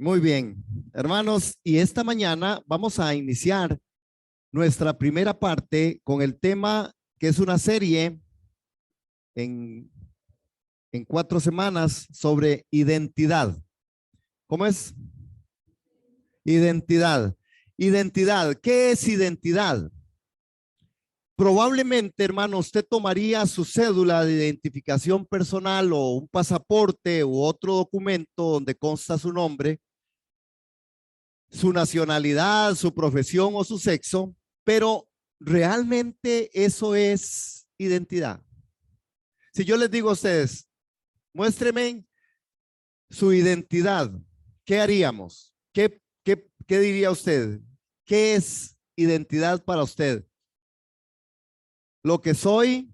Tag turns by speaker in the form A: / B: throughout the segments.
A: Muy bien, hermanos, y esta mañana vamos a iniciar nuestra primera parte con el tema que es una serie en, en 4 semanas sobre identidad. ¿Cómo es? Identidad. Identidad. ¿Qué es identidad? Probablemente, hermano, usted tomaría su cédula de identificación personal o un pasaporte u otro documento donde consta su nombre, su nacionalidad, su profesión o su sexo, pero realmente eso es identidad. Si yo les digo a ustedes, muéstreme su identidad, ¿qué haríamos? ¿Qué diría usted? ¿Qué es identidad para usted? Lo que soy,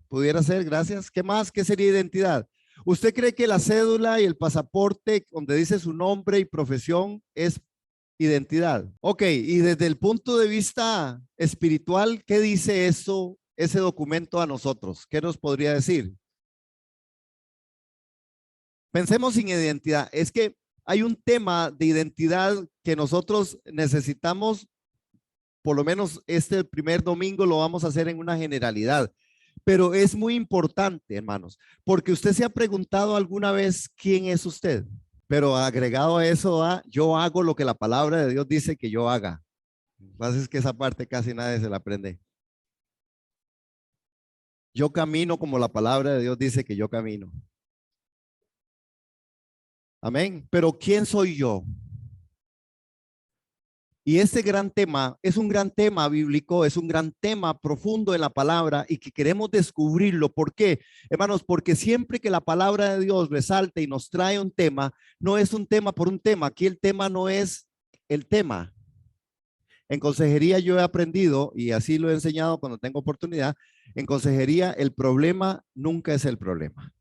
A: pudiera ser, gracias. ¿Qué más? ¿Qué sería identidad? ¿Usted cree que la cédula y el pasaporte donde dice su nombre y profesión es identidad? Ok, y desde el punto de vista espiritual, ¿qué dice eso, ese documento a nosotros? ¿Qué nos podría decir? Pensemos en identidad. Es que hay un tema de identidad que nosotros necesitamos, por lo menos este primer domingo lo vamos a hacer en una generalidad, pero es muy importante, hermanos, porque usted se ha preguntado alguna vez quién es usted, pero agregado a eso, yo hago lo que la palabra de Dios dice que yo haga. Lo que pasa es que esa parte casi nadie se la aprende. Yo camino como la palabra de Dios dice que yo camino. Amén. Pero ¿quién soy yo? Y este gran tema es un gran tema bíblico, es un gran tema profundo en la palabra y que queremos descubrirlo. ¿Por qué? Hermanos, porque siempre que la palabra de Dios resalta y nos trae un tema, no es un tema por un tema. Aquí el tema no es el tema. En consejería yo he aprendido, y así lo he enseñado cuando tengo oportunidad, en consejería el problema nunca es el problema.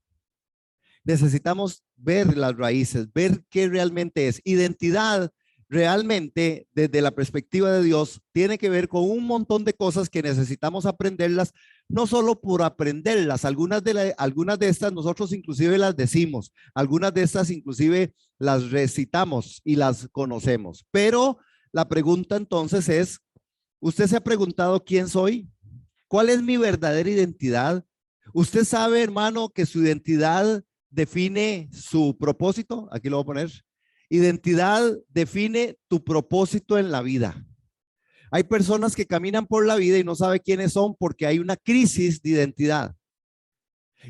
A: Necesitamos ver las raíces, ver qué realmente es. Identidad realmente desde la perspectiva de Dios tiene que ver con un montón de cosas que necesitamos aprenderlas, no solo por aprenderlas, algunas de estas nosotros inclusive las decimos, algunas de estas inclusive las recitamos y las conocemos, pero la pregunta entonces es, ¿usted se ha preguntado quién soy? ¿Cuál es mi verdadera identidad? Usted sabe, hermano, que su identidad define su propósito. Aquí lo voy a poner. Identidad define tu propósito en la vida. Hay personas que caminan por la vida y no saben quiénes son porque hay una crisis de identidad.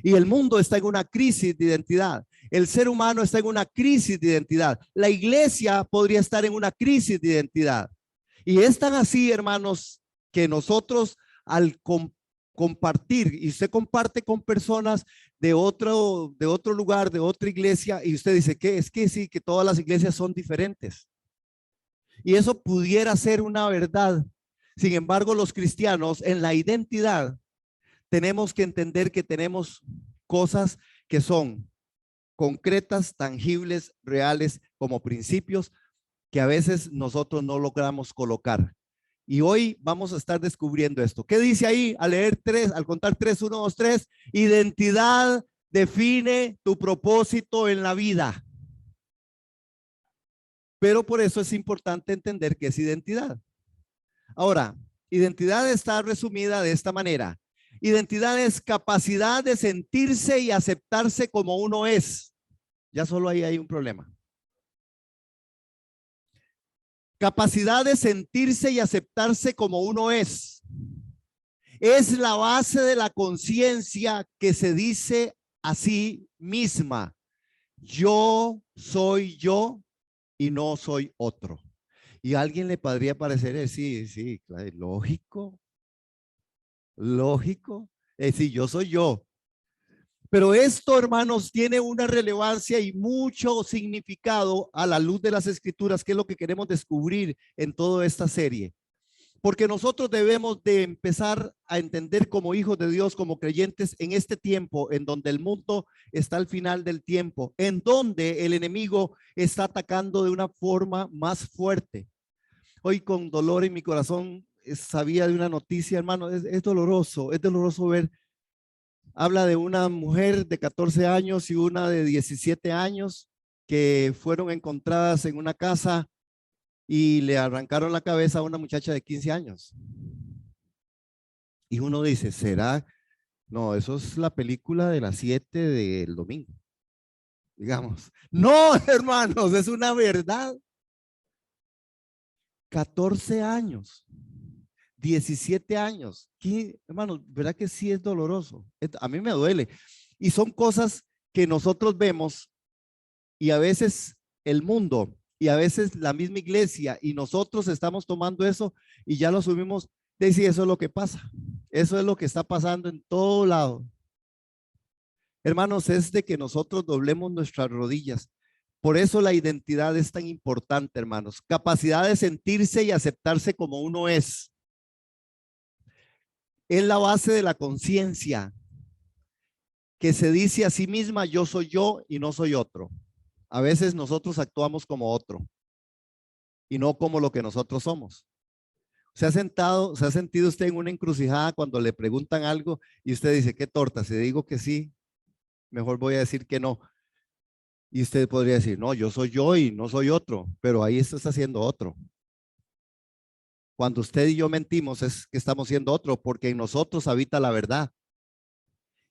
A: Y el mundo está en una crisis de identidad. El ser humano está en una crisis de identidad. La iglesia podría estar en una crisis de identidad. Y es tan así, hermanos, que nosotros al compartir, y usted comparte con personas de otro lugar, de otra iglesia, y usted dice que es que sí, que todas las iglesias son diferentes. Y eso pudiera ser una verdad. Sin embargo, los cristianos en la identidad tenemos que entender que tenemos cosas que son concretas, tangibles, reales, como principios que a veces nosotros no logramos colocar. Y hoy vamos a estar descubriendo esto. ¿Qué dice ahí? Al leer tres, al contar 3, 1, 2, 3, identidad define tu propósito en la vida. Pero por eso es importante entender qué es identidad. Ahora, identidad está resumida de esta manera. Identidad es capacidad de sentirse y aceptarse como uno es. Ya solo ahí hay un problema. Capacidad de sentirse y aceptarse como uno es. Es la base de la conciencia que se dice a sí misma. Yo soy yo y no soy otro. Y a alguien le podría parecer, sí, sí, claro, lógico, lógico. Sí, yo soy yo. Pero esto, hermanos, tiene una relevancia y mucho significado a la luz de las escrituras, que es lo que queremos descubrir en toda esta serie. Porque nosotros debemos de empezar a entender como hijos de Dios, como creyentes en este tiempo en donde el mundo está al final del tiempo, en donde el enemigo está atacando de una forma más fuerte. Hoy con dolor en mi corazón sabía de una noticia, hermano, es doloroso ver. Habla de una mujer de 14 años y una de 17 años que fueron encontradas en una casa y le arrancaron la cabeza a una muchacha de 15 años. Y uno dice, ¿será? No, eso es la película de las 7 del domingo, digamos. No, hermanos, es una verdad. 14 años, 17 años. Hermanos, ¿verdad que sí es doloroso? A mí me duele. Y son cosas que nosotros vemos y a veces el mundo y a veces la misma iglesia y nosotros estamos tomando eso y ya lo subimos. De decir, eso es lo que pasa. Eso es lo que está pasando en todo lado. Hermanos, es de que nosotros doblemos nuestras rodillas. Por eso la identidad es tan importante, hermanos. Capacidad de sentirse y aceptarse como uno es. Es la base de la conciencia que se dice a sí misma, yo soy yo y no soy otro. A veces nosotros actuamos como otro y no como lo que nosotros somos. Se ha sentido usted en una encrucijada cuando le preguntan algo y usted dice, ¿qué torta? Si digo que sí, mejor voy a decir que no. Y usted podría decir, no, yo soy yo y no soy otro, pero ahí está haciendo otro. Cuando usted y yo mentimos es que estamos siendo otro, porque en nosotros habita la verdad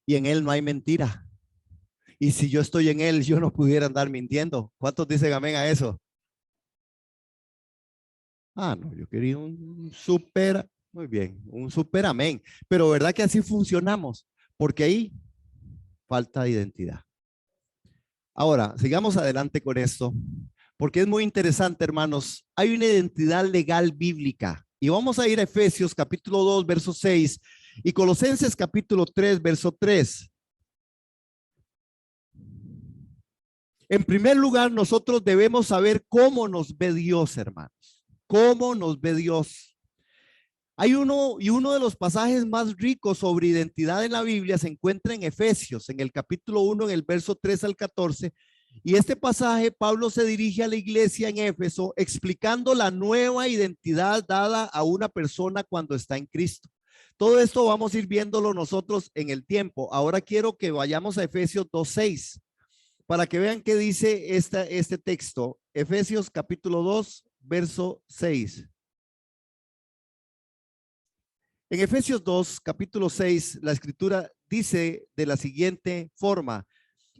A: y en él no hay mentira. Y si yo estoy en él, yo no pudiera andar mintiendo. ¿Cuántos dicen amén a eso? Ah, no, yo quería un súper, muy bien, un súper amén. Pero ¿verdad que así funcionamos? Porque ahí falta identidad. Ahora, sigamos adelante con esto, porque es muy interesante, hermanos. Hay una identidad legal bíblica. Y vamos a ir a Efesios capítulo 2, verso 6 y Colosenses capítulo 3, verso 3. En primer lugar, nosotros debemos saber cómo nos ve Dios, hermanos. ¿Cómo nos ve Dios? Hay uno de los pasajes más ricos sobre identidad en la Biblia se encuentra en Efesios, en el capítulo 1, en el verso 3 al 14. Y este pasaje, Pablo se dirige a la iglesia en Éfeso explicando la nueva identidad dada a una persona cuando está en Cristo. Todo esto vamos a ir viéndolo nosotros en el tiempo. Ahora quiero que vayamos a Efesios 2:6 para que vean qué dice este texto. Efesios capítulo 2, verso 6. En Efesios 2, capítulo 6, la escritura dice de la siguiente forma: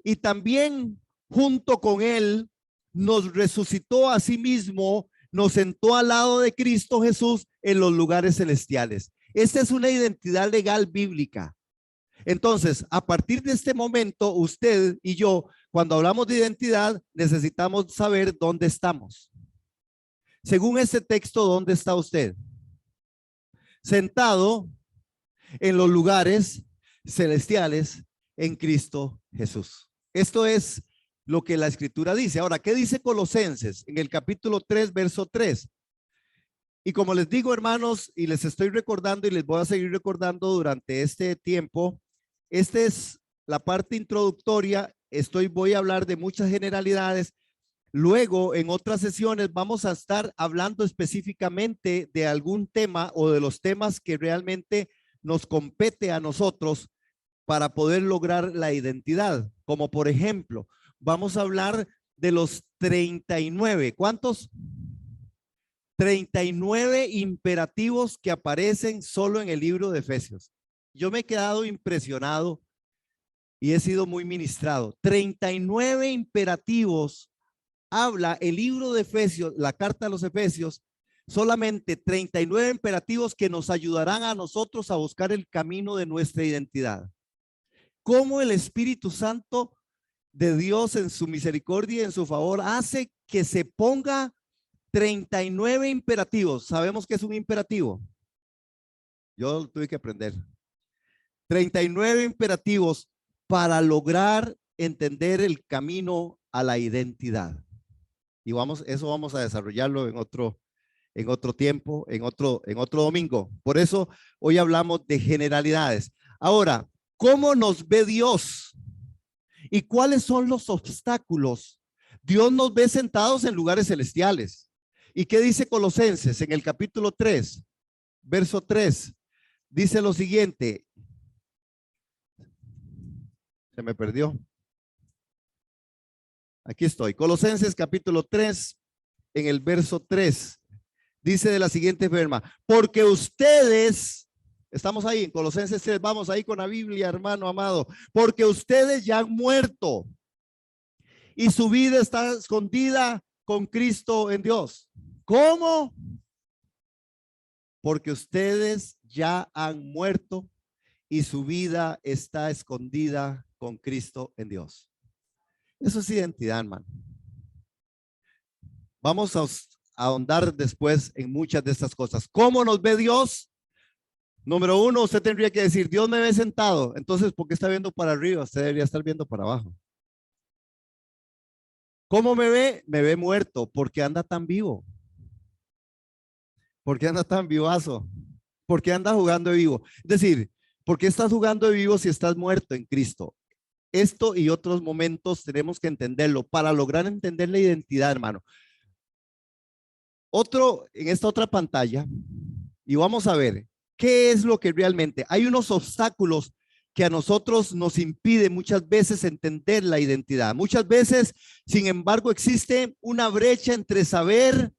A: y también junto con él nos resucitó a sí mismo, nos sentó al lado de Cristo Jesús en los lugares celestiales. Esta es una identidad legal bíblica. Entonces, a partir de este momento, usted y yo, cuando hablamos de identidad, necesitamos saber dónde estamos. Según este texto, ¿dónde está usted? Sentado en los lugares celestiales en Cristo Jesús. Esto es lo que la escritura dice. Ahora, ¿qué dice Colosenses en el capítulo 3, verso 3? Y como les digo, hermanos, y les estoy recordando y les voy a seguir recordando durante este tiempo, esta es la parte introductoria. Voy a hablar de muchas generalidades. Luego, en otras sesiones, vamos a estar hablando específicamente de algún tema o de los temas que realmente nos compete a nosotros para poder lograr la identidad. Como por ejemplo, vamos a hablar de los 39. ¿Cuántos? 39 imperativos que aparecen solo en el libro de Efesios. Yo me he quedado impresionado y he sido muy ministrado. 39 imperativos habla el libro de Efesios, la carta a los Efesios, solamente 39 imperativos que nos ayudarán a nosotros a buscar el camino de nuestra identidad. Cómo el Espíritu Santo de Dios en su misericordia y en su favor hace que se ponga 39 imperativos. ¿Sabemos qué es un imperativo? Yo tuve que aprender. 39 imperativos para lograr entender el camino a la identidad. Y eso vamos a desarrollarlo en otro tiempo, en otro domingo. Por eso hoy hablamos de generalidades. Ahora, ¿cómo nos ve Dios? ¿Y cuáles son los obstáculos? Dios nos ve sentados en lugares celestiales. ¿Y qué dice Colosenses en el capítulo 3, verso 3? Dice lo siguiente. Se me perdió. Aquí estoy. Colosenses capítulo 3, en el verso 3. Dice de la siguiente forma, porque ustedes, estamos ahí en Colosenses 3, vamos ahí con la Biblia, hermano amado, porque ustedes ya han muerto y su vida está escondida con Cristo en Dios. ¿Cómo? Porque ustedes ya han muerto y su vida está escondida con Cristo en Dios. Eso es identidad, hermano. Vamos a ahondar después en muchas de estas cosas. ¿Cómo nos ve Dios? Número uno, usted tendría que decir, Dios me ve sentado. Entonces, ¿por qué está viendo para arriba? Usted debería estar viendo para abajo. ¿Cómo me ve? Me ve muerto. ¿Por qué anda tan vivo? ¿Por qué anda tan vivazo? ¿Por qué anda jugando de vivo? Es decir, ¿por qué estás jugando de vivo si estás muerto en Cristo? Esto y otros momentos tenemos que entenderlo para lograr entender la identidad, hermano. En esta otra pantalla, y vamos a ver qué es lo que realmente hay unos obstáculos que a nosotros nos impide muchas veces entender la identidad. Muchas veces, sin embargo, existe una brecha entre saber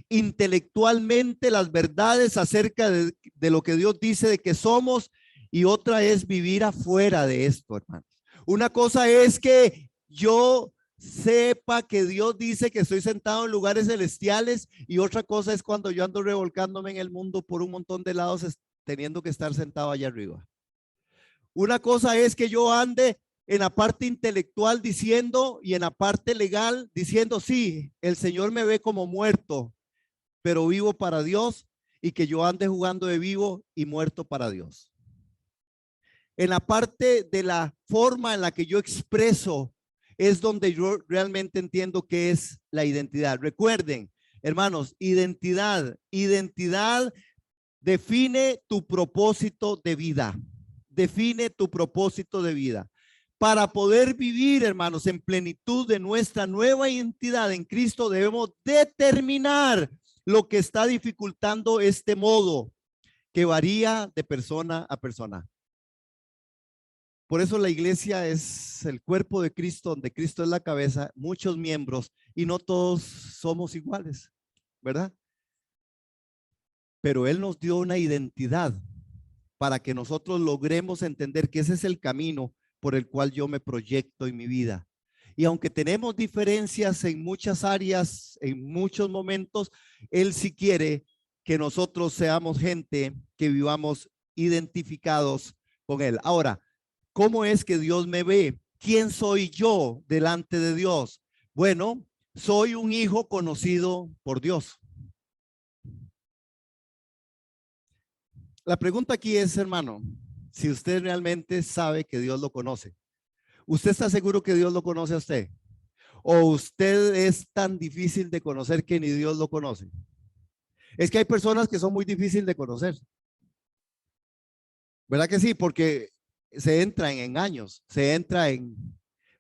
A: intelectualmente las verdades acerca de lo que Dios dice de que somos y otra es vivir afuera de esto, hermanos. Una cosa es que yo sepa que Dios dice que estoy sentado en lugares celestiales y otra cosa es cuando yo ando revolcándome en el mundo por un montón de lados teniendo que estar sentado allá arriba. Una cosa es que yo ande en la parte intelectual diciendo y en la parte legal diciendo, sí, el Señor me ve como muerto, pero vivo para Dios, y que yo ande jugando de vivo y muerto para Dios. En la parte de la forma en la que yo expreso es donde yo realmente entiendo qué es la identidad. Recuerden, hermanos, identidad define tu propósito de vida. Define tu propósito de vida. Para poder vivir, hermanos, en plenitud de nuestra nueva identidad en Cristo, debemos determinar lo que está dificultando este modo que varía de persona a persona. Por eso la iglesia es el cuerpo de Cristo, donde Cristo es la cabeza, muchos miembros y no todos somos iguales, ¿verdad? Pero Él nos dio una identidad para que nosotros logremos entender que ese es el camino por el cual yo me proyecto en mi vida. Y aunque tenemos diferencias en muchas áreas, en muchos momentos, Él sí quiere que nosotros seamos gente que vivamos identificados con Él. Ahora, ¿cómo es que Dios me ve? ¿Quién soy yo delante de Dios? Bueno, soy un hijo conocido por Dios. La pregunta aquí es, hermano, si usted realmente sabe que Dios lo conoce. ¿Usted está seguro que Dios lo conoce a usted? ¿O usted es tan difícil de conocer que ni Dios lo conoce? Es que hay personas que son muy difíciles de conocer. ¿Verdad que sí? Porque se entra en engaños, se entra en...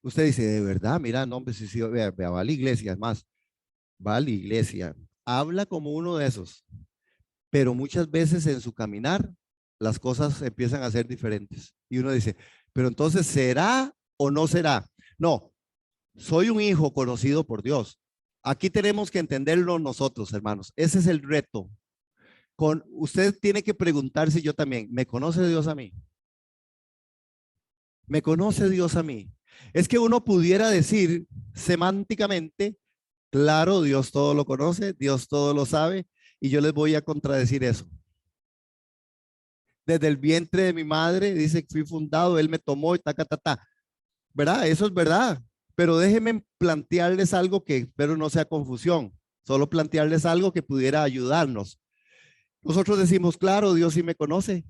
A: Usted dice, de verdad, mira, no, hombre, sí, vea, va a la iglesia, es más, va a la iglesia, habla como uno de esos, pero muchas veces en su caminar las cosas empiezan a ser diferentes. Y uno dice, pero entonces, ¿será o no será? No, soy un hijo conocido por Dios. Aquí tenemos que entenderlo nosotros, hermanos. Ese es el reto. Usted tiene que preguntarse, yo también, ¿me conoce Dios a mí? ¿Me conoce Dios a mí? Es que uno pudiera decir semánticamente, claro, Dios todo lo conoce, Dios todo lo sabe, y yo les voy a contradecir eso. Desde el vientre de mi madre, dice que fui fundado, Él me tomó y ta. ¿Verdad? Eso es verdad. Pero déjenme plantearles algo que espero no sea confusión, solo plantearles algo que pudiera ayudarnos. Nosotros decimos, claro, Dios sí me conoce,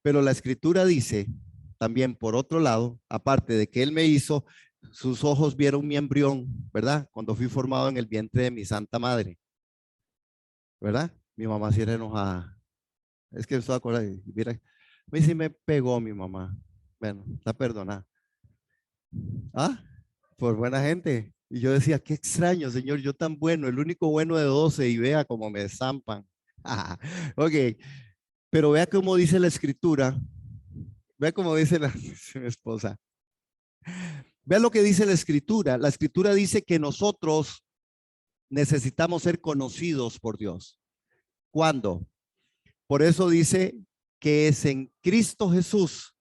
A: pero la escritura dice también, por otro lado, aparte de que Él me hizo, sus ojos vieron mi embrión, ¿verdad? Cuando fui formado en el vientre de mi santa madre, ¿verdad? Mi mamá sí era enojada. Es que estoy acordado, mira, a mí sí me pegó mi mamá. Bueno, está perdonada. Ah, por buena gente. Y yo decía, qué extraño, Señor, yo tan bueno, el único bueno de 12 y vea cómo me zampan. Ok, pero vea cómo dice la escritura, vea cómo dice mi esposa. Vea lo que dice la escritura. La escritura dice que nosotros necesitamos ser conocidos por Dios. ¿Cuándo? Por eso dice que es en Cristo Jesús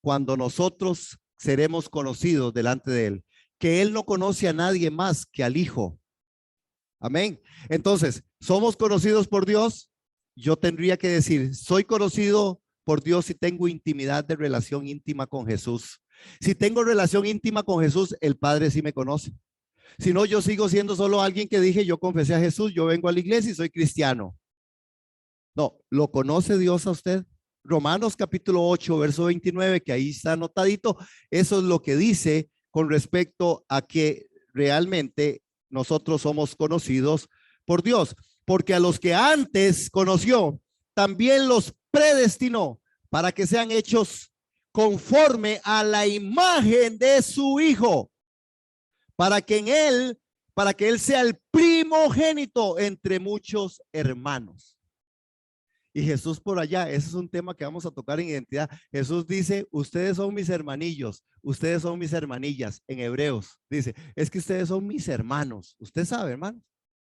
A: cuando nosotros seremos conocidos delante de Él, que Él no conoce a nadie más que al Hijo. Amén. Entonces, ¿somos conocidos por Dios? Yo tendría que decir, soy conocido por Dios si tengo intimidad de relación íntima con Jesús. Si tengo relación íntima con Jesús, el Padre sí me conoce. Si no, yo sigo siendo solo alguien que dije, yo confesé a Jesús, yo vengo a la iglesia y soy cristiano. No, ¿lo conoce Dios a usted? Romanos capítulo 8, verso 29, que ahí está anotadito. Eso es lo que dice con respecto a que realmente nosotros somos conocidos por Dios. Porque a los que antes conoció, también los predestinó para que sean hechos conforme a la imagen de su Hijo, para que él sea el primogénito entre muchos hermanos. Y Jesús por allá, ese es un tema que vamos a tocar en identidad. Jesús dice, ustedes son mis hermanillos, ustedes son mis hermanillas. En Hebreos dice, es que ustedes son mis hermanos. Usted sabe, hermano,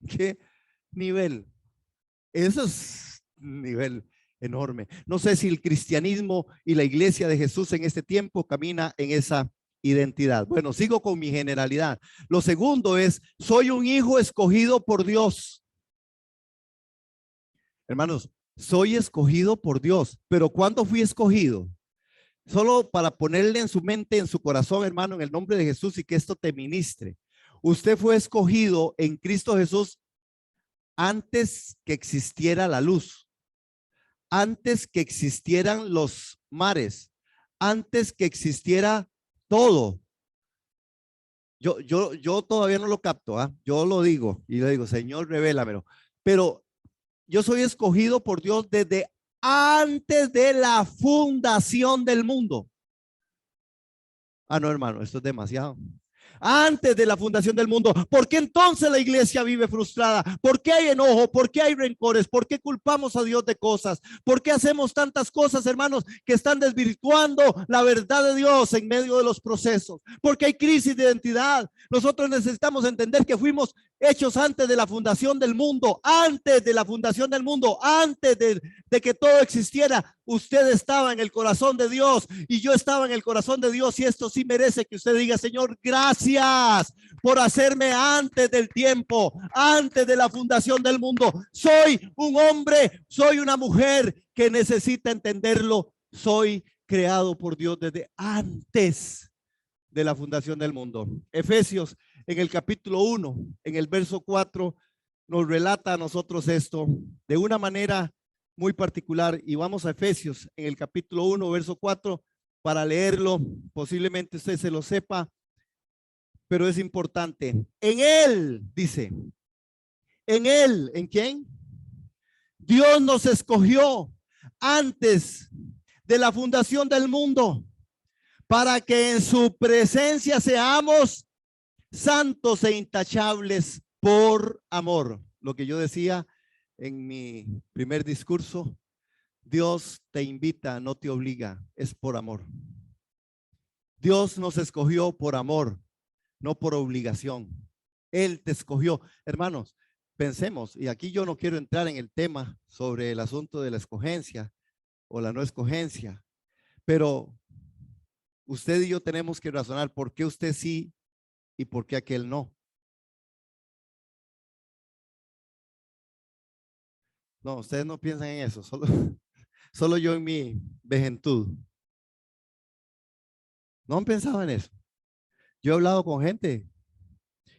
A: qué nivel. Eso es un nivel enorme. No sé si el cristianismo y la iglesia de Jesús en este tiempo camina en esa identidad. Bueno, sigo con mi generalidad. Lo segundo es, soy un hijo escogido por Dios. Hermanos, soy escogido por Dios, pero ¿cuándo fui escogido? Solo para ponerle en su mente, en su corazón, hermano, en el nombre de Jesús y que esto te ministre. Usted fue escogido en Cristo Jesús antes que existiera la luz, antes que existieran los mares, antes que existiera todo. Yo todavía no lo capto, ¿ah? Yo lo digo y le digo, Señor, revélamelo. Pero yo soy escogido por Dios desde antes de la fundación del mundo. Ah, no, hermano, esto es demasiado. Antes de la fundación del mundo. ¿Por qué entonces la iglesia vive frustrada? ¿Por qué hay enojo? ¿Por qué hay rencores? ¿Por qué culpamos a Dios de cosas? ¿Por qué hacemos tantas cosas, hermanos, que están desvirtuando la verdad de Dios en medio de los procesos? Porque hay crisis de identidad. Nosotros necesitamos entender que fuimos hechos antes de la fundación del mundo, antes de la fundación del mundo, antes de que todo existiera. Usted estaba en el corazón de Dios y yo estaba en el corazón de Dios, y esto sí merece que usted diga, Señor, gracias por hacerme antes del tiempo, antes de la fundación del mundo. Soy un hombre, soy una mujer que necesita entenderlo. Soy creado por Dios desde antes de la fundación del mundo. Efesios en el capítulo 1, en el verso 4, nos relata a nosotros esto de una manera muy particular, y vamos a Efesios en el capítulo 1, verso 4 para leerlo. Posiblemente usted se lo sepa, pero es importante. En él, dice, en él, ¿en quién? Dios nos escogió antes de la fundación del mundo para que en su presencia seamos santos e intachables por amor. Lo que yo decía en mi primer discurso, Dios te invita, no te obliga, es por amor. Dios nos escogió por amor, no por obligación. Él te escogió. Hermanos, pensemos, y aquí yo no quiero entrar en el tema sobre el asunto de la escogencia o la no escogencia, pero usted y yo tenemos que razonar por qué usted sí y por qué aquel no. No, ustedes no piensan en eso, solo yo en mi vejentud. No han pensado en eso. Yo he hablado con gente,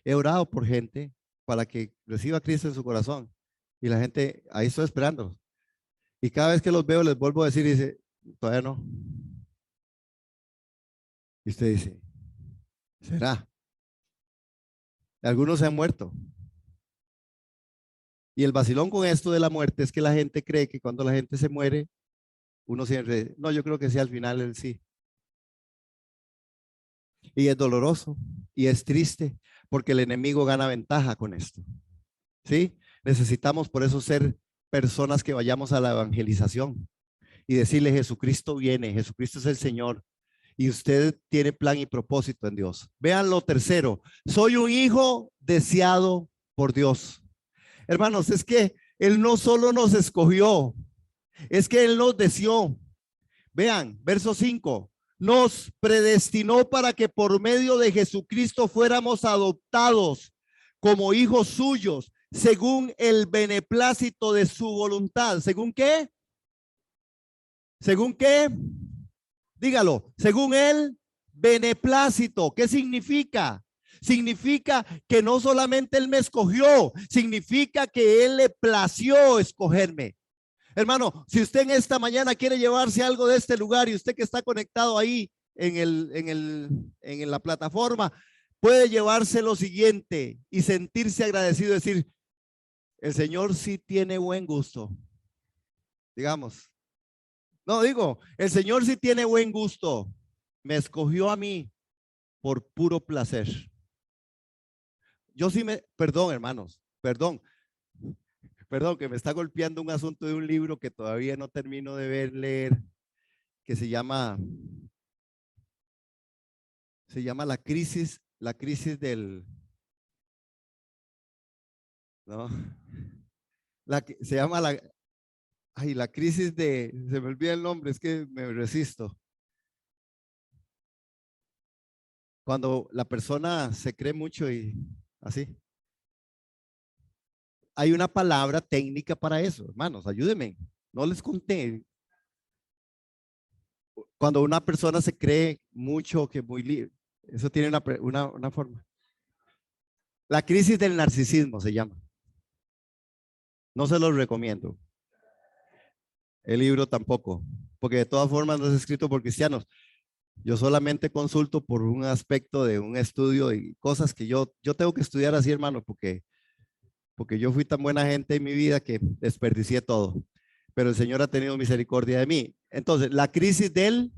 A: he orado por gente para que reciba a Cristo en su corazón, y la gente, ahí estoy esperando. Y cada vez que los veo les vuelvo a decir, y dice, todavía no. Y usted dice, ¿será? Algunos se han muerto. Y el vacilón con esto de la muerte es que la gente cree que cuando la gente se muere, uno siempre, no, yo creo que sí, al final él sí. Y es doloroso y es triste porque el enemigo gana ventaja con esto. ¿Sí? Necesitamos por eso ser personas que vayamos a la evangelización y decirle, Jesucristo viene, Jesucristo es el Señor. y usted tiene plan y propósito en Dios. Vean lo tercero, soy un hijo deseado por Dios. Hermanos, es que Él no solo nos escogió, es que Él nos deseó. Vean, verso 5. Nos predestinó para que por medio de Jesucristo fuéramos adoptados como hijos suyos, según el beneplácito de su voluntad. ¿Según qué? ¿Según qué? Dígalo. Según el beneplácito. ¿Qué significa? Significa que no solamente Él me escogió, significa que Él le plació escogerme. Hermano, si usted en esta mañana quiere llevarse algo de este lugar y usted que está conectado ahí en la plataforma, puede llevarse lo siguiente y sentirse agradecido, decir, el Señor sí tiene buen gusto. Digamos, no digo, el Señor sí tiene buen gusto. Me escogió a mí por puro placer. Yo sí perdón, hermanos, perdón que me está golpeando un asunto de un libro que todavía no termino de leer, que se llama la crisis del, no, se llama la crisis de, se me olvida el nombre, es que me resisto. Cuando la persona se cree mucho y así. Hay una palabra técnica para eso, hermanos, ayúdenme. No les conté. Cuando una persona se cree mucho, que muy libre, eso tiene una forma. La crisis del narcisismo se llama. No se los recomiendo. El libro tampoco, porque de todas formas no es escrito por cristianos. Yo solamente consulto por un aspecto de un estudio y cosas que yo tengo que estudiar así, hermano, porque yo fui tan buena gente en mi vida que desperdicié todo. Pero el Señor ha tenido misericordia de mí. Entonces, la crisis de él,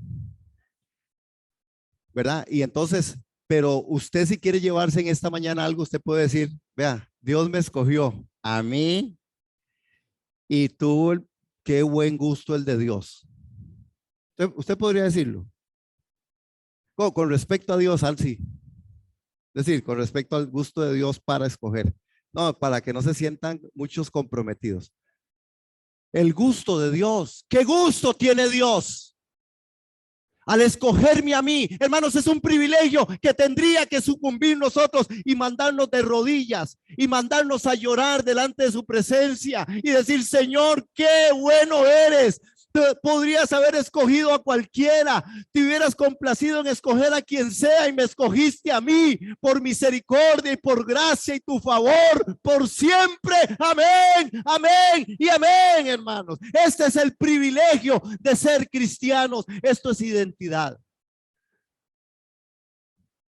A: ¿verdad? Y entonces, pero usted si quiere llevarse en esta mañana algo, usted puede decir, vea, Dios me escogió a mí y tuvo qué buen gusto el de Dios. Usted podría decirlo. Con respecto a Dios, al sí. Es decir, con respecto al gusto de Dios para escoger. No, para que no se sientan muchos comprometidos. El gusto de Dios. ¿Qué gusto tiene Dios? Al escogerme a mí, hermanos, es un privilegio que tendría que sucumbir nosotros y mandarnos de rodillas y mandarnos a llorar delante de su presencia y decir, Señor, qué bueno eres. Podrías haber escogido a cualquiera, te hubieras complacido en escoger a quien sea y me escogiste a mí por misericordia y por gracia y tu favor por siempre. Amén, amén y amén, hermanos. Este es el privilegio de ser cristianos. Esto es identidad.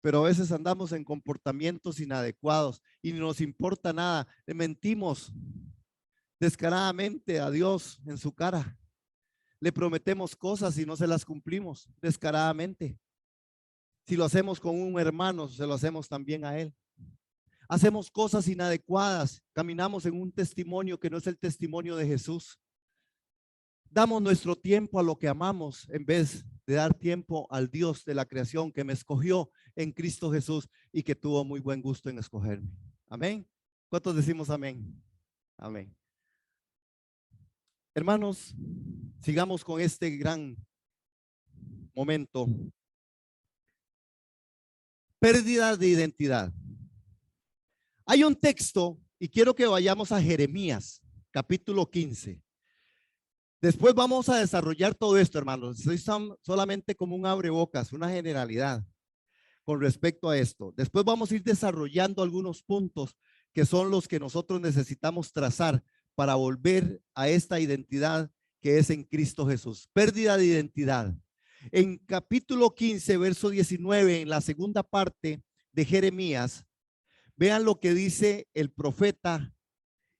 A: Pero a veces andamos en comportamientos inadecuados y no nos importa nada. Le mentimos descaradamente a Dios en su cara. Le prometemos cosas y no se las cumplimos descaradamente. Si lo hacemos con un hermano, se lo hacemos también a él. Hacemos cosas inadecuadas, caminamos en un testimonio que no es el testimonio de Jesús. Damos nuestro tiempo a lo que amamos en vez de dar tiempo al Dios de la creación que me escogió en Cristo Jesús y que tuvo muy buen gusto en escogerme. Amén. ¿Cuántos decimos amén? Amén. Hermanos, sigamos con este gran momento. Pérdida de identidad. Hay un texto y quiero que vayamos a Jeremías, capítulo 15. Después vamos a desarrollar todo esto, hermanos. Soy solamente como un abrebocas, una generalidad con respecto a esto. Después vamos a ir desarrollando algunos puntos que son los que nosotros necesitamos trazar para volver a esta identidad que es en Cristo Jesús. Pérdida de identidad. En capítulo 15, verso 19, en la segunda parte de Jeremías, vean lo que dice el profeta.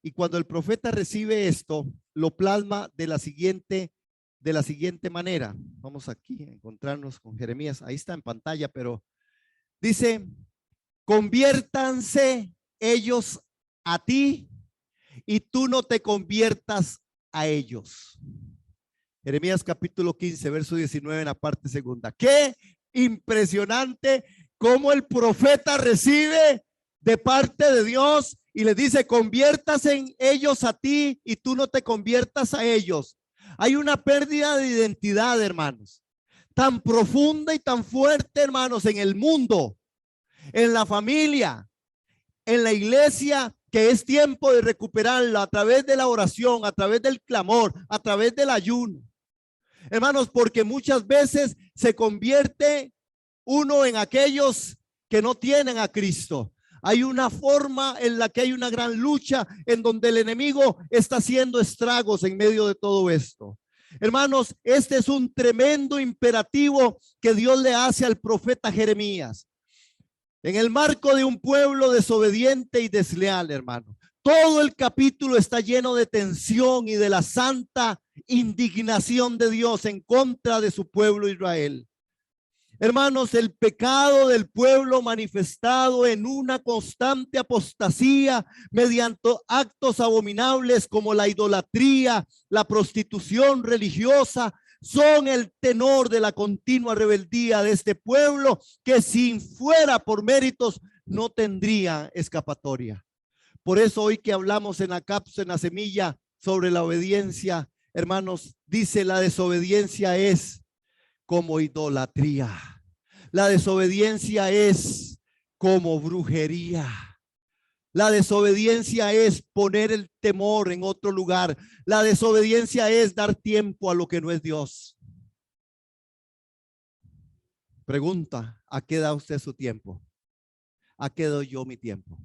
A: Y cuando el profeta recibe esto, lo plasma de la siguiente manera. Vamos aquí a encontrarnos con Jeremías. Ahí está en pantalla, pero dice, conviértanse ellos a ti y tú no te conviertas a ellos. Jeremías capítulo 15, verso 19 en la parte segunda. ¿Qué Impresionante cómo el profeta recibe de parte de Dios y les dice: conviértase en ellos a ti y tú no te conviertas a ellos. Hay una pérdida de identidad, hermanos, tan profunda y tan fuerte, hermanos, en el mundo, en la familia, en la iglesia, que es tiempo de recuperarla a través de la oración, a través del clamor, a través del ayuno. Hermanos, porque muchas veces se convierte uno en aquellos que no tienen a Cristo. Hay una forma en la que hay una gran lucha en donde el enemigo está haciendo estragos en medio de todo esto. Hermanos, este es un tremendo imperativo que Dios le hace al profeta Jeremías. En el marco de un pueblo desobediente y desleal, hermano. Todo el capítulo está lleno de tensión y de la santa indignación de Dios en contra de su pueblo Israel. Hermanos, el pecado del pueblo manifestado en una constante apostasía mediante actos abominables como la idolatría, la prostitución religiosa, son el tenor de la continua rebeldía de este pueblo, que si fuera por méritos no tendría escapatoria. Por eso hoy que hablamos en la cápsula, en la semilla, sobre la obediencia, hermanos, dice: la desobediencia es como idolatría. La desobediencia es como brujería. La desobediencia es poner el temor en otro lugar. La desobediencia es dar tiempo a lo que no es Dios. Pregunta: ¿a qué da usted su tiempo? ¿A qué doy yo mi tiempo?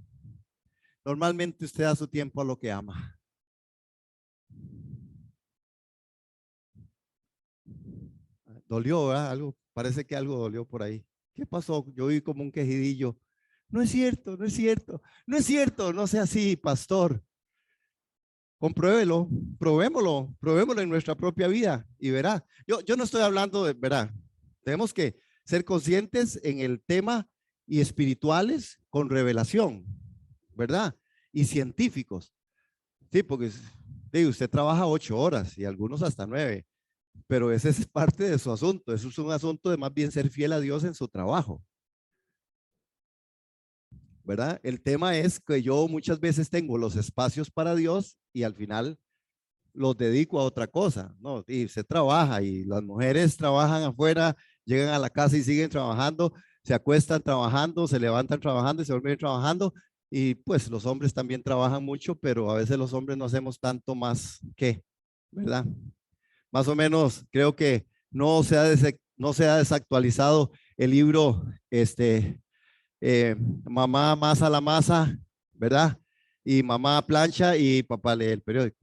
A: Normalmente usted da su tiempo a lo que ama. Dolió, ¿verdad? Algo, parece que algo dolió por ahí. ¿Qué pasó? Yo oí como un quejidillo. No es cierto, no es cierto, no es cierto, no sea así, pastor. Compruébelo, probémoslo en nuestra propia vida y verá. Yo no estoy hablando de, verá, tenemos que ser conscientes en el tema y espirituales con revelación, ¿verdad? Y científicos. Sí, porque sí, usted trabaja 8 horas y algunos hasta 9, pero ese es parte de su asunto. Eso es un asunto de más bien ser fiel a Dios en su trabajo, ¿verdad? El tema es que yo muchas veces tengo los espacios para Dios y al final los dedico a otra cosa, ¿no? Y se trabaja y las mujeres trabajan afuera, llegan a la casa y siguen trabajando, se acuestan trabajando, se levantan trabajando y se vuelven trabajando. Y pues los hombres también trabajan mucho, pero a veces los hombres no hacemos tanto más que, ¿verdad? Más o menos creo que no se ha desactualizado el libro, mamá amasa la masa, ¿verdad? Y mamá plancha y papá lee el periódico.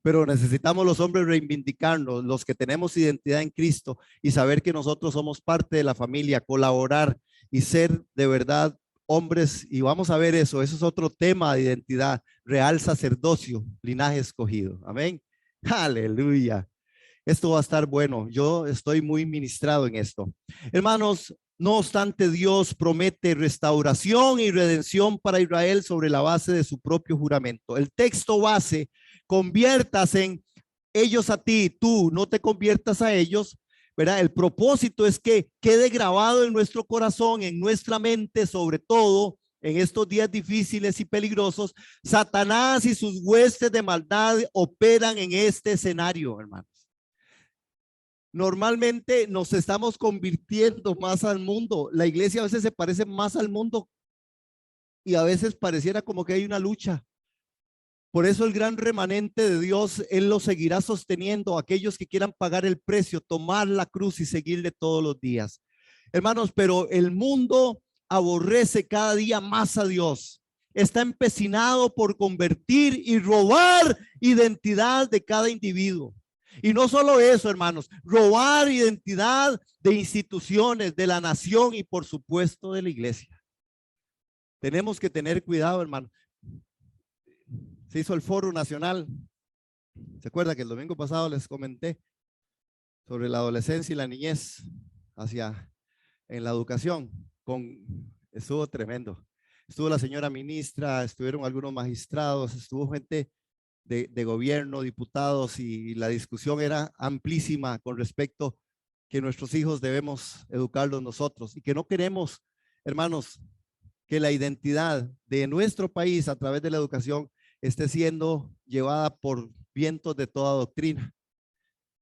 A: Pero necesitamos los hombres reivindicarnos, los que tenemos identidad en Cristo, y saber que nosotros somos parte de la familia, colaborar y ser de verdad hombres. Y vamos a ver eso es otro tema de identidad: real sacerdocio, linaje escogido. Amén. Aleluya. Esto va a estar bueno. Yo estoy muy ministrado en esto. Hermanos, no obstante, Dios promete restauración y redención para Israel sobre la base de su propio juramento. El texto base: conviértase en ellos a ti, tú no te conviertas a ellos, ¿verdad? El propósito es que quede grabado en nuestro corazón, en nuestra mente, sobre todo en estos días difíciles y peligrosos. Satanás y sus huestes de maldad operan en este escenario, hermano. Normalmente nos estamos convirtiendo más al mundo. La iglesia a veces se parece más al mundo y a veces pareciera como que hay una lucha. Por eso el gran remanente de Dios, Él lo seguirá sosteniendo. Aquellos que quieran pagar el precio, tomar la cruz y seguirle todos los días. Hermanos, pero el mundo aborrece cada día más a Dios. Está empecinado por convertir y robar identidad de cada individuo. Y no solo eso, hermanos, robar identidad de instituciones, de la nación y por supuesto de la iglesia. Tenemos que tener cuidado, hermano. Se hizo el Foro Nacional. ¿Se acuerda que el domingo pasado les comenté sobre la adolescencia y la niñez en la educación? Estuvo tremendo. Estuvo la señora ministra, estuvieron algunos magistrados, estuvo gente de gobierno, diputados, y la discusión era amplísima con respecto que nuestros hijos debemos educarlos nosotros y que no queremos, hermanos, que la identidad de nuestro país a través de la educación esté siendo llevada por vientos de toda doctrina,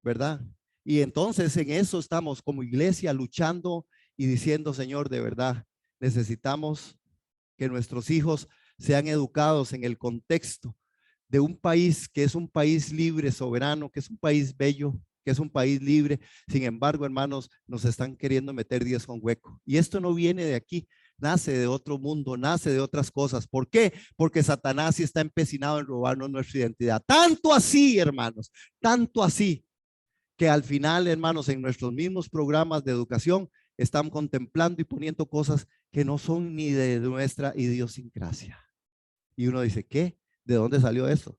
A: ¿verdad? Y entonces en eso estamos como iglesia luchando y diciendo, Señor, de verdad, necesitamos que nuestros hijos sean educados en el contexto de un país que es un país libre, soberano, que es un país bello, que es un país libre. Sin embargo, hermanos, nos están queriendo meter 10 con hueco. Y esto no viene de aquí, nace de otro mundo, nace de otras cosas. ¿Por qué? Porque Satanás sí está empecinado en robarnos nuestra identidad. Tanto así, hermanos, tanto así, que al final, hermanos, en nuestros mismos programas de educación están contemplando y poniendo cosas que no son ni de nuestra idiosincrasia. Y uno dice, ¿qué? ¿De dónde salió eso?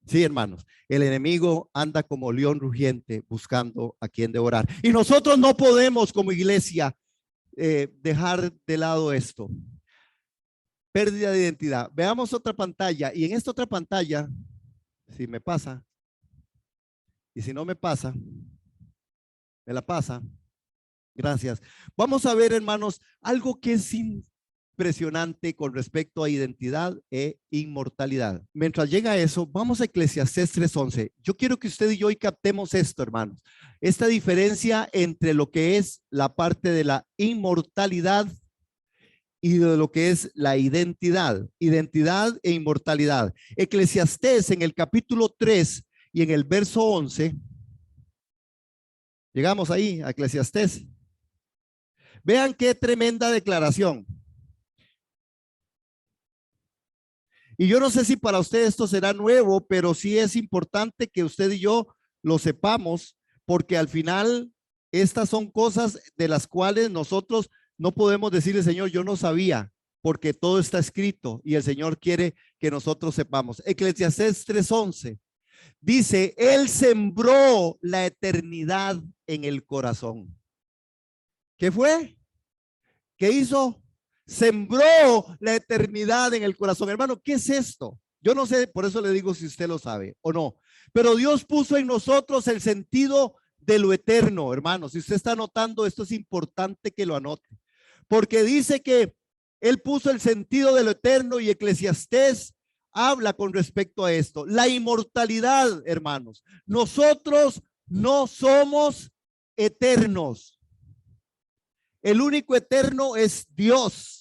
A: Sí, hermanos, el enemigo anda como león rugiente buscando a quien devorar. Y nosotros no podemos como iglesia dejar de lado esto. Pérdida de identidad. Veamos otra pantalla. Y en esta otra pantalla, si me pasa, y si no me pasa, me la pasa. Gracias. Vamos a ver, hermanos, algo que es impresionante con respecto a identidad e inmortalidad. Mientras llega eso, vamos a Eclesiastés 3:11. Yo quiero que usted y yo hoy captemos esto, hermanos. Esta diferencia entre lo que es la parte de la inmortalidad y de lo que es la identidad e inmortalidad. Eclesiastés en el capítulo 3 y en el verso 11. Llegamos ahí a Eclesiastés. Vean qué tremenda declaración. Y yo no sé si para usted esto será nuevo, pero sí es importante que usted y yo lo sepamos, porque al final estas son cosas de las cuales nosotros no podemos decirle, Señor, yo no sabía, porque todo está escrito y el Señor quiere que nosotros sepamos. Eclesiastés 3:11 dice, Él sembró la eternidad en el corazón. ¿Qué fue? ¿Qué hizo? Sembró la eternidad en el corazón. Hermano, ¿qué es esto? Yo no sé, por eso le digo si usted lo sabe o no. Pero Dios puso en nosotros el sentido de lo eterno, hermano. Si usted está anotando, esto es importante que lo anote. Porque dice que Él puso el sentido de lo eterno y Eclesiastés habla con respecto a esto. La inmortalidad, hermanos. Nosotros no somos eternos. El único eterno es Dios.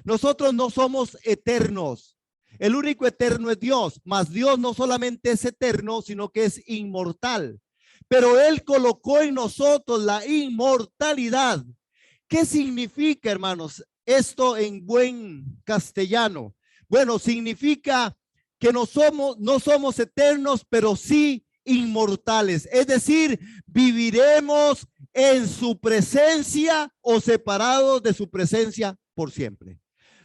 A: Nosotros no somos eternos. El único eterno es Dios. Mas Dios no solamente es eterno, sino que es inmortal. Pero Él colocó en nosotros la inmortalidad. ¿Qué significa, hermanos, esto en buen castellano? Bueno, significa que no somos eternos, pero sí inmortales. Es decir, viviremos en su presencia o separados de su presencia por siempre.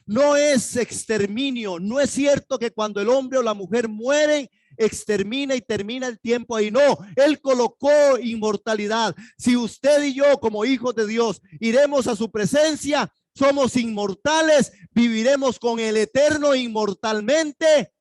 A: No es exterminio, no es cierto que cuando el hombre o la mujer mueren, extermina y termina el tiempo ahí. No, Él colocó inmortalidad. Si usted y yo como hijos de Dios iremos a su presencia, somos inmortales, viviremos con el eterno inmortalmente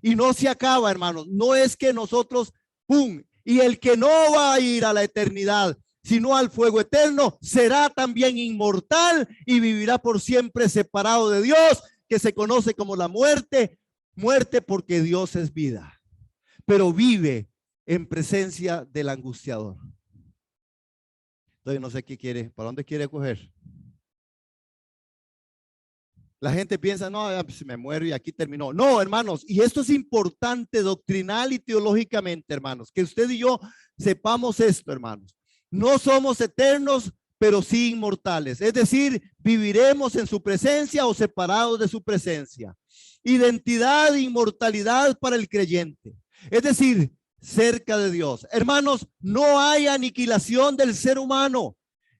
A: y no se acaba, hermanos. No es que nosotros, ¡pum! Y el que no va a ir a la eternidad, sino al fuego eterno, será también inmortal y vivirá por siempre separado de Dios, que se conoce como la muerte, muerte porque Dios es vida, pero vive en presencia del angustiador. Entonces no sé qué quiere, ¿para dónde quiere coger? La gente piensa, no, pues me muero y aquí terminó. No, hermanos, y esto es importante doctrinal y teológicamente, hermanos, que usted y yo sepamos esto, hermanos. No somos eternos, pero sí inmortales. Es decir, viviremos en su presencia o separados de su presencia. Identidad e inmortalidad para el creyente. Es decir, cerca de Dios. Hermanos, no hay aniquilación del ser humano.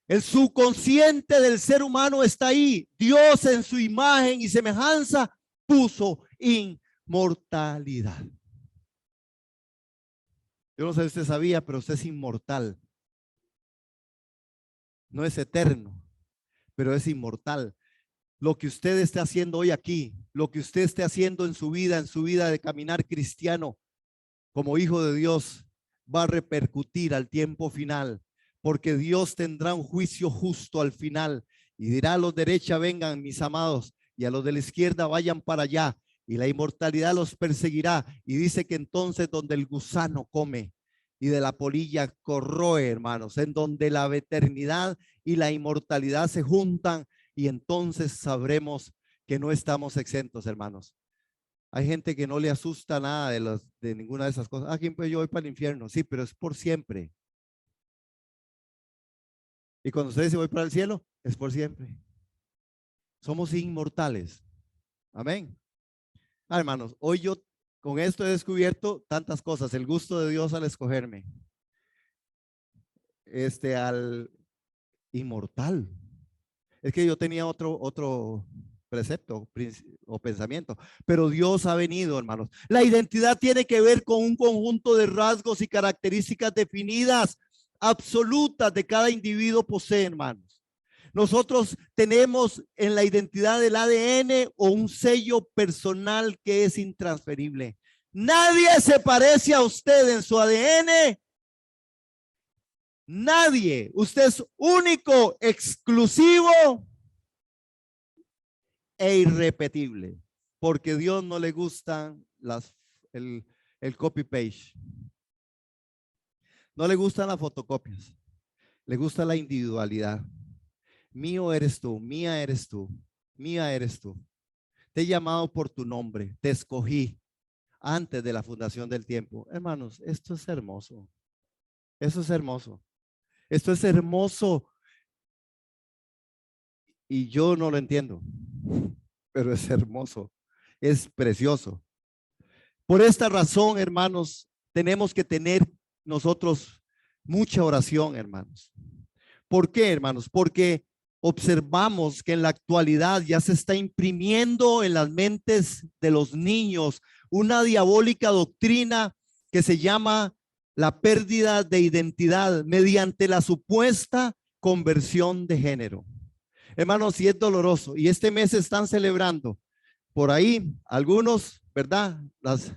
A: El subconsciente del ser humano está ahí. Dios en su imagen y semejanza puso inmortalidad. Yo no sé si usted sabía, pero usted es inmortal. No es eterno, pero es inmortal. Lo que usted esté haciendo hoy aquí, lo que usted esté haciendo en su vida de caminar cristiano como hijo de Dios, va a repercutir al tiempo final, porque Dios tendrá un juicio justo al final y dirá: a los de derecha vengan, mis amados, y a los de la izquierda vayan para allá, y la inmortalidad los perseguirá. Y dice que entonces donde el gusano come y de la polilla corroe, hermanos, en donde la eternidad y la inmortalidad se juntan, y entonces sabremos que no estamos exentos, hermanos. Hay gente que no le asusta nada de ninguna de esas cosas. ¿A quién pues yo voy para el infierno? Sí, pero es por siempre. Y cuando usted dice voy para el cielo, es por siempre. Somos inmortales. Amén. Hermanos, hoy yo con esto he descubierto tantas cosas. El gusto de Dios al escogerme. Al inmortal. Es que yo tenía otro precepto o pensamiento, pero Dios ha venido, hermanos. La identidad tiene que ver con un conjunto de rasgos y características definidas, absolutas, de cada individuo posee, hermanos. Nosotros tenemos en la identidad del ADN o un sello personal que es intransferible. Nadie se parece a usted en su ADN. Nadie. Usted es único, exclusivo e irrepetible, porque Dios no le gustan el copy page. No le gustan las fotocopias. Le gusta la individualidad. Mío eres tú, mía eres tú, mía eres tú. Te he llamado por tu nombre, te escogí antes de la fundación del tiempo. Hermanos, esto es hermoso. Eso es hermoso. Esto es hermoso. Y yo no lo entiendo, pero es hermoso. Es precioso. Por esta razón, hermanos, tenemos que tener nosotros mucha oración, hermanos. ¿Por qué, hermanos? Porque observamos que en la actualidad ya se está imprimiendo en las mentes de los niños una diabólica doctrina que se llama la pérdida de identidad mediante la supuesta conversión de género. Hermanos, y es doloroso. Y este mes están celebrando por ahí algunos, ¿verdad? Las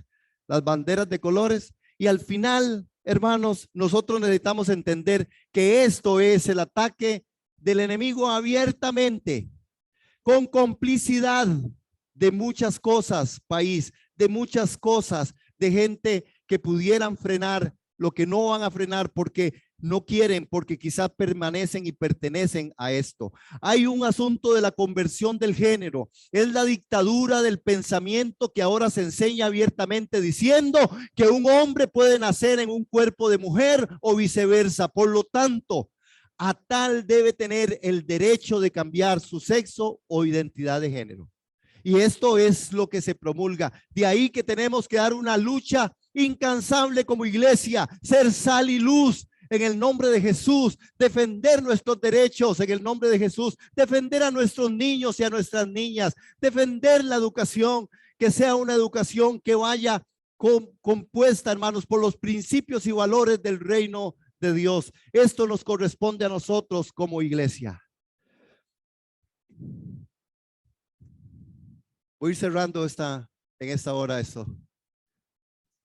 A: banderas de colores. Y al final, hermanos, nosotros necesitamos entender que esto es el ataque del enemigo abiertamente, con complicidad de muchas cosas, país, de muchas cosas, de gente que pudieran frenar lo que no van a frenar porque no quieren, porque quizás permanecen y pertenecen a esto. Hay un asunto de la conversión del género. Es la dictadura del pensamiento que ahora se enseña abiertamente diciendo que un hombre puede nacer en un cuerpo de mujer o viceversa. Por lo tanto, a tal debe tener el derecho de cambiar su sexo o identidad de género. Y esto es lo que se promulga. De ahí que tenemos que dar una lucha incansable como iglesia, ser sal y luz en el nombre de Jesús, defender nuestros derechos en el nombre de Jesús, defender a nuestros niños y a nuestras niñas, defender la educación, que sea una educación que vaya compuesta, hermanos, por los principios y valores del reino de Dios. Esto nos corresponde a nosotros como iglesia. Voy a ir cerrando en esta hora esto.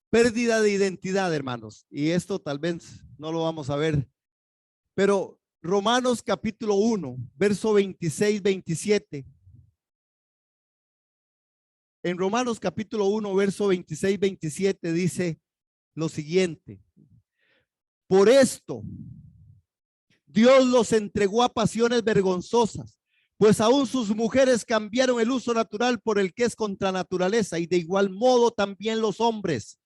A: Pérdida de identidad, hermanos. Y esto tal vez no lo vamos a ver. Pero Romanos capítulo 1, verso 26, 27. En Romanos capítulo 1, verso 26, 27 dice lo siguiente. Por esto, Dios los entregó a pasiones vergonzosas, pues aún sus mujeres cambiaron el uso natural por el que es contra naturaleza, y de igual modo también los hombres,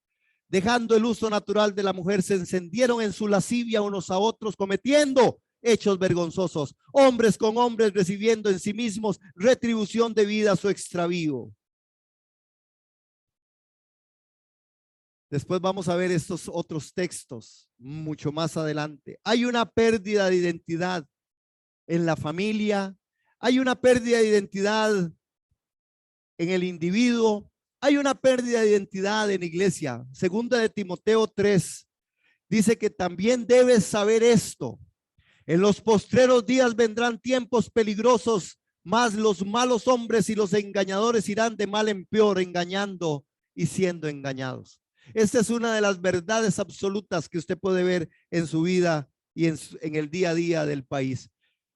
A: dejando el uso natural de la mujer, se encendieron en su lascivia unos a otros, cometiendo hechos vergonzosos, hombres con hombres, recibiendo en sí mismos retribución debida a su extravío. Después vamos a ver estos otros textos mucho más adelante. Hay una pérdida de identidad en la familia, hay una pérdida de identidad en el individuo, hay una pérdida de identidad en la iglesia. Segunda de Timoteo 3 dice que también debes saber esto. En los postreros días vendrán tiempos peligrosos, mas los malos hombres y los engañadores irán de mal en peor, engañando y siendo engañados. Esta es una de las verdades absolutas que usted puede ver en su vida y en el día a día del país.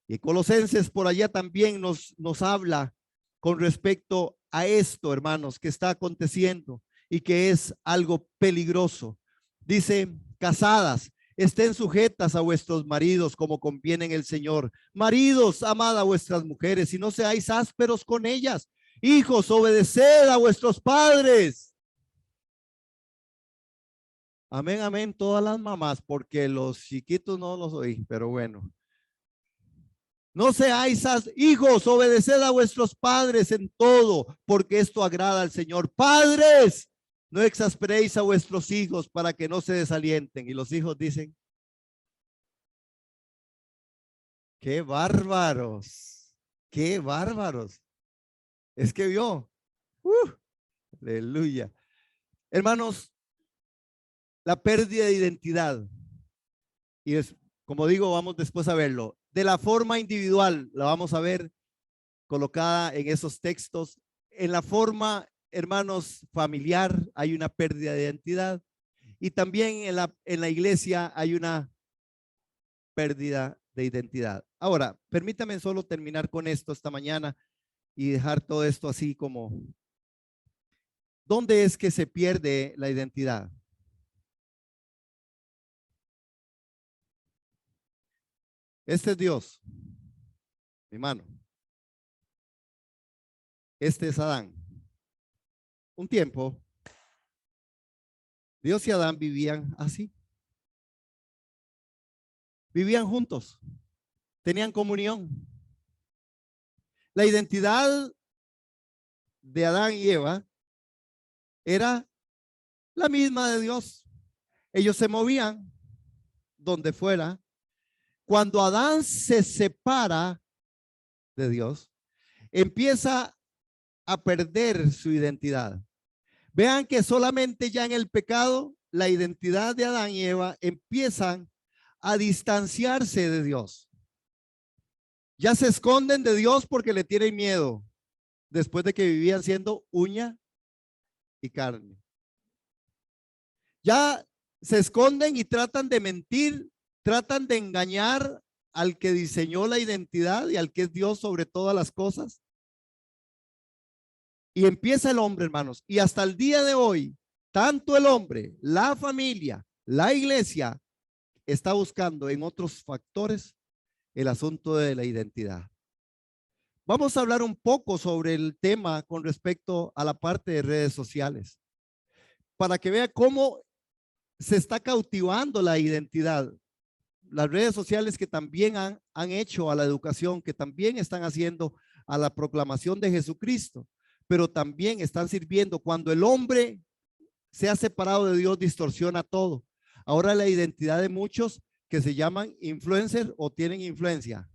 A: Y Colosenses por allá también nos habla con respecto a esto, hermanos, que está aconteciendo y que es algo peligroso. Dice, casadas, estén sujetas a vuestros maridos como conviene en el Señor. Maridos, amad a vuestras mujeres y no seáis ásperos con ellas. Hijos, obedeced a vuestros padres. Amén, amén, todas las mamás, porque los chiquitos no los oí, pero bueno. No seáis hijos, obedeced a vuestros padres en todo, porque esto agrada al Señor. Padres, no exasperéis a vuestros hijos para que no se desalienten. Y los hijos dicen, qué bárbaros, qué bárbaros. Es que vio, aleluya. Hermanos, la pérdida de identidad. Y es, como digo, vamos después a verlo. De la forma individual, la vamos a ver colocada en esos textos. En la forma, hermanos, familiar, hay una pérdida de identidad. Y también en la iglesia hay una pérdida de identidad. Ahora, permítame solo terminar con esto esta mañana y dejar todo esto así como, ¿dónde es que se pierde la identidad? Este es Dios, mi mano. Este es Adán. Un tiempo, Dios y Adán vivían así. Vivían juntos, tenían comunión. La identidad de Adán y Eva era la misma de Dios. Ellos se movían donde fuera. Cuando Adán se separa de Dios, empieza a perder su identidad. Vean que solamente ya en el pecado, la identidad de Adán y Eva empiezan a distanciarse de Dios. Ya se esconden de Dios porque le tienen miedo, después de que vivían siendo uña y carne. Ya se esconden y tratan de mentir, tratan de engañar al que diseñó la identidad y al que es Dios sobre todas las cosas. Y empieza el hombre, hermanos, y hasta el día de hoy, tanto el hombre, la familia, la iglesia, está buscando en otros factores el asunto de la identidad. Vamos a hablar un poco sobre el tema con respecto a la parte de redes sociales, para que vea cómo se está cautivando la identidad. Las redes sociales que también han hecho a la educación, que también están haciendo a la proclamación de Jesucristo, pero también están sirviendo cuando el hombre se ha separado de Dios, distorsiona todo. Ahora la identidad de muchos que se llaman influencers o tienen influencia,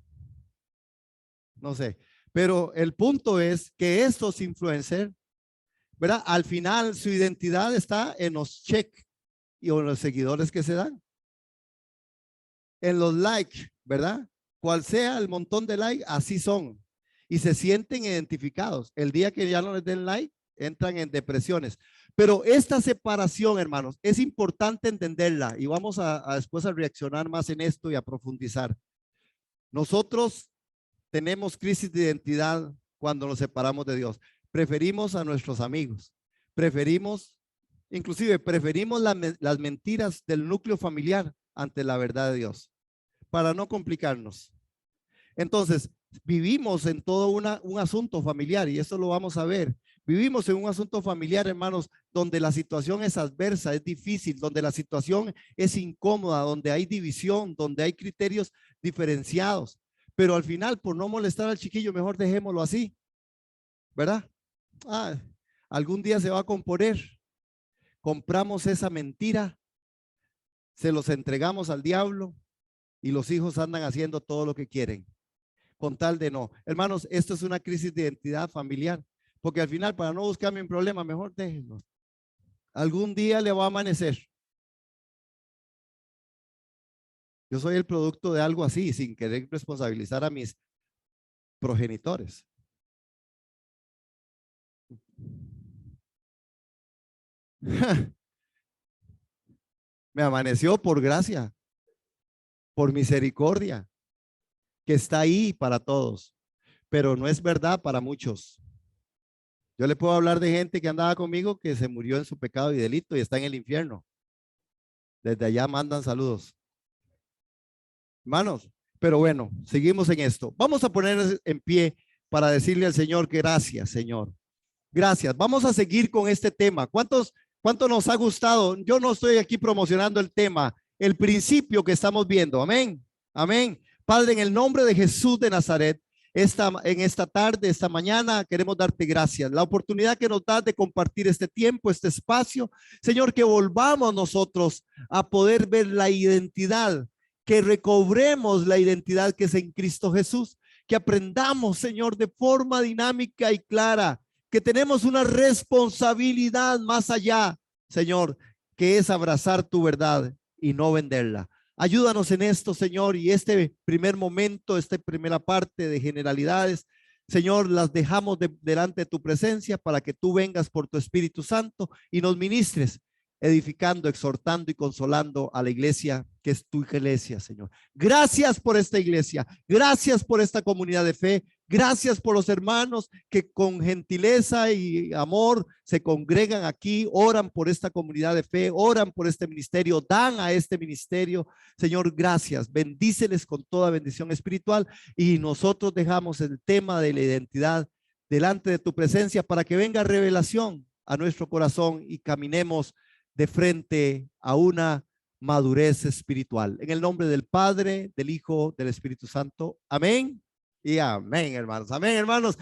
A: no sé, pero el punto es que estos influencers, ¿verdad? Al final su identidad está en los check y en los seguidores que se dan, en los likes, ¿verdad? Cual sea el montón de likes, así son. Y se sienten identificados. El día que ya no les den like, entran en depresiones. Pero esta separación, hermanos, es importante entenderla y vamos a después a reaccionar más en esto y a profundizar. Nosotros tenemos crisis de identidad cuando nos separamos de Dios. Preferimos a nuestros amigos. Preferimos, inclusive preferimos las mentiras del núcleo familiar ante la verdad de Dios, para no complicarnos. Entonces, vivimos en todo un asunto familiar y eso lo vamos a ver. Vivimos en un asunto familiar, hermanos, donde la situación es adversa, es difícil, donde la situación es incómoda, donde hay división, donde hay criterios diferenciados. Pero al final, por no molestar al chiquillo, mejor dejémoslo así, ¿verdad? Ah, algún día se va a componer. Compramos esa mentira, se los entregamos al diablo y los hijos andan haciendo todo lo que quieren con tal de no. Hermanos, esto es una crisis de identidad familiar, porque al final, para no buscarme un problema, mejor déjenlo. Algún día le va a amanecer. Yo soy el producto de algo así, sin querer responsabilizar a mis progenitores. Me amaneció por gracia, por misericordia, que está ahí para todos, pero no es verdad para muchos. Yo le puedo hablar de gente que andaba conmigo que se murió en su pecado y delito y está en el infierno. Desde allá mandan saludos, hermanos. Pero bueno, seguimos en esto. Vamos a poner en pie para decirle al Señor que gracias, Señor. Gracias. Vamos a seguir con este tema. ¿Cuánto nos ha gustado? Yo no estoy aquí promocionando el tema, el principio que estamos viendo. Amén. Amén. Padre, en el nombre de Jesús de Nazaret, en esta tarde, esta mañana, queremos darte gracias. La oportunidad que nos das de compartir este tiempo, este espacio. Señor, que volvamos nosotros a poder ver la identidad, que recobremos la identidad que es en Cristo Jesús, que aprendamos, Señor, de forma dinámica y clara que tenemos una responsabilidad más allá, Señor, que es abrazar tu verdad y no venderla. Ayúdanos en esto, Señor, y este primer momento, esta primera parte de generalidades, Señor, las dejamos delante de tu presencia para que tú vengas por tu Espíritu Santo y nos ministres, edificando, exhortando y consolando a la iglesia que es tu iglesia, Señor. Gracias por esta iglesia, gracias por esta comunidad de fe, gracias por los hermanos que con gentileza y amor se congregan aquí, oran por esta comunidad de fe, oran por este ministerio, dan a este ministerio. Señor, gracias, bendíceles con toda bendición espiritual y nosotros dejamos el tema de la identidad delante de tu presencia para que venga revelación a nuestro corazón y caminemos de frente a una madurez espiritual. En el nombre del Padre, del Hijo, del Espíritu Santo. Amén y amén, hermanos. Amén, hermanos.